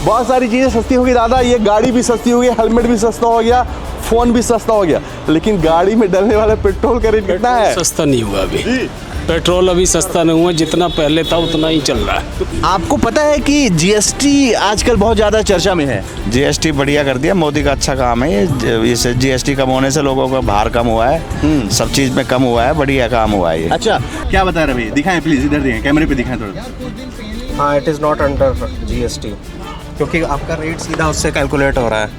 बहुत सारी चीज़ें सस्ती हो गई दादा, ये गाड़ी भी सस्ती हो गई, हेलमेट भी सस्ता हो गया, फ़ोन भी सस्ता हो गया, लेकिन गाड़ी में डलने वाला पेट्रोल का रेट कितना है? सस्ता नहीं हुआ अभी, पेट्रोल अभी सस्ता नहीं हुआ, जितना पहले था उतना ही चल रहा है। तो आपको पता है कि जीएसटी आजकल बहुत ज़्यादा चर्चा में है? जीएसटी बढ़िया कर दिया, मोदी का अच्छा काम है ये। इससे जीएसटी कम होने से लोगों का भार कम हुआ है, सब चीज़ में कम हुआ है, बढ़िया काम हुआ है ये। अच्छा, क्या बता रहे भैया? दिखाएं प्लीज़, इधर दिखाएं, कैमरे पे दिखाएं थोड़ा। हाँ, it is not under GST, क्योंकि आपका रेट सीधा उससे कैलकुलेट हो रहा है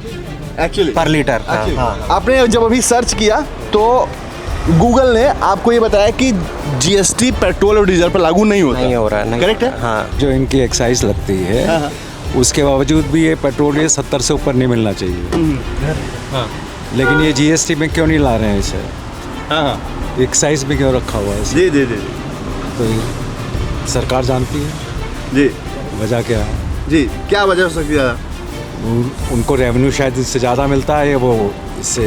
एक्चुअली पर लीटर। हाँ। आपने जब अभी सर्च किया तो गूगल ने आपको ये बताया कि जीएसटी पेट्रोल और डीजल पर लागू नहीं होता। नहीं हो रहा है, नहीं। करेक्ट है? हाँ। जो इनकी एक्साइज लगती है उसके बावजूद भी ये पेट्रोल ये 70 से ऊपर नहीं मिलना चाहिए। हाँ लेकिन ये जीएसटी में क्यों नहीं ला रहे हैं इसे? हाँ एक्साइज में क्यों रखा हुआ है इसे? जी जी जी तो ये सरकार जानती है जी वजह क्या है। जी, क्या वजह हो सकती है? उनको रेवेन्यू शायद इससे ज़्यादा मिलता है, वो इससे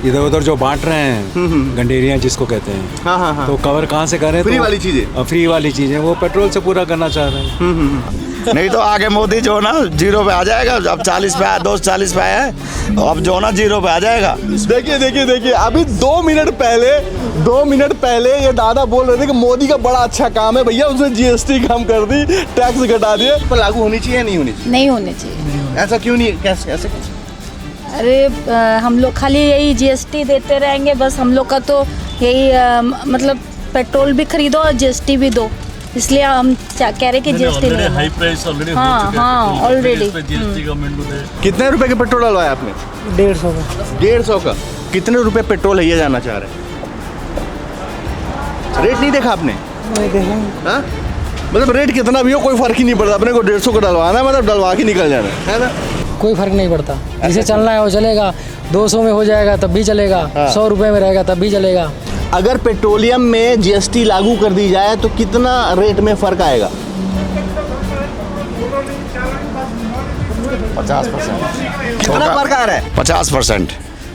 इधर उधर जो बांट रहे हैं गंडेरियाँ जिसको कहते हैं, हाँ हाँ हाँ, तो कवर कहाँ से करें? फ्री तो वाली चीज़ें। फ्री वाली चीज़ें वो पेट्रोल से पूरा करना चाह रहे हैं। नहीं तो आगे मोदी जो ना जीरो पे आ जाएगा। अब 40 पे आया, 240 पे आया है, अब जो ना जीरो पे आ जाएगा। देखिए देखिए देखिए, अभी 2 मिनट पहले ये दादा बोल रहे थे कि मोदी का बड़ा अच्छा काम है भैया, उसने जीएसटी कम कर दी, टैक्स घटा दिए। पर लागू होनी चाहिए या नहीं होनी चाहिए? नहीं होने चाहिए। ऐसा क्यों नहीं? कैसे ऐसे? अरे हम लोग खाली यही जीएसटी देते रहेंगे बस, हम लोग का तो यही मतलब पेट्रोल भी खरीदो और जीएसटी भी दो, इसलिए हम कह रहे कि जीएसटी नहीं। हाई प्राइस ऑलरेडी हो हाँ, चुका है हाँ, पेट्रोल का, already। इस पे जीएसटी गवर्नमेंट को दे। कितने रुपए के पेट्रोल डलवाया आपने? 150 का। 150 का। कितने रुपए पेट्रोल है ये जानना चाह रहे हैं? रेट नहीं देखा आपने? नहीं देखा। हाँ? मतलब रेट कितना भी हो कोई फर्क ही नहीं पड़ता, अपने को 150 का डलवाना है, मतलब डलवा के निकल जाना है ना? कोई फर्क नहीं पड़ता, जिसे चलना है वो चलेगा, 200 में हो जाएगा तब भी चलेगा, 100 रुपये में रहेगा तब भी चलेगा। अगर पेट्रोलियम में जीएसटी लागू कर दी जाए तो कितना रेट में फर्क आएगा? 50%। कितना फर्क आ रहा है? 50%।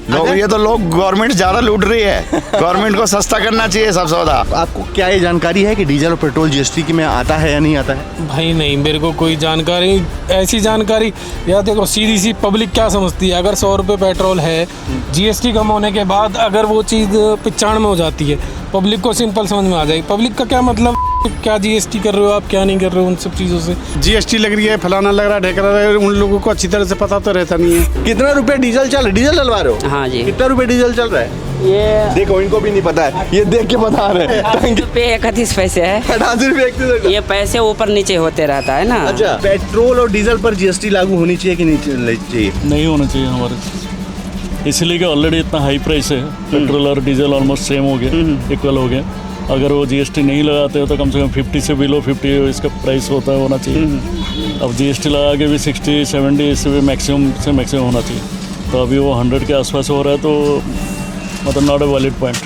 लोग ये तो लोग गवर्नमेंट ज़्यादा लूट रही है, गवर्नमेंट को सस्ता करना चाहिए सब सौदा। आपको क्या ये जानकारी है कि डीजल और पेट्रोल जीएसटी की में आता है या नहीं आता है? भाई नहीं, मेरे को कोई जानकारी, ऐसी जानकारी या देखो सीधी सी पब्लिक क्या समझती है, अगर 100 रुपये पेट्रोल है, जीएसटी कम होने के बाद अगर वो चीज़ 95 में हो जाती है, पब्लिक को सिंपल समझ में आ जाएगी। पब्लिक का क्या मतलब, क्या जीएसटी कर रहे हो आप, क्या नहीं कर रहे हो, उन सब चीज़ों से। जीएसटी लग रही है, फलाना लग रहा है, ढेकरा लग रहा है, उन लोगों को अच्छी तरह से पता तो रहता नहीं है। कितना रुपए डीजल चल रहा है? डीजल डलवा रहे हो? हाँ जी। कितना रुपए डीजल चल रहा है? ये देखो इनको भी नहीं पता है, ये देख के बता रहे हैं। पे 31 पैसे है। 88 रुपये 31। ये पैसे ऊपर नीचे होते रहता है ना। अच्छा, पेट्रोल और डीजल पर जीएसटी लागू होनी चाहिए कि नहीं चाहिए? नहीं होना चाहिए हमारे, इसलिए कि ऑलरेडी इतना हाई प्राइस है, पेट्रोल और डीजल ऑलमोस्ट सेम हो गया, इक्वल हो गया। अगर वो जीएसटी नहीं लगाते हो तो कम से कम 50 से बिलो 50 इसका प्राइस होता है, होना चाहिए। अब जीएसटी लगा के भी 60, 70 इससे भी मैक्सिमम से मैक्सिमम होना चाहिए। तो अभी वो 100 के आसपास हो रहा है, तो मतलब नॉट अ वैलिड पॉइंट।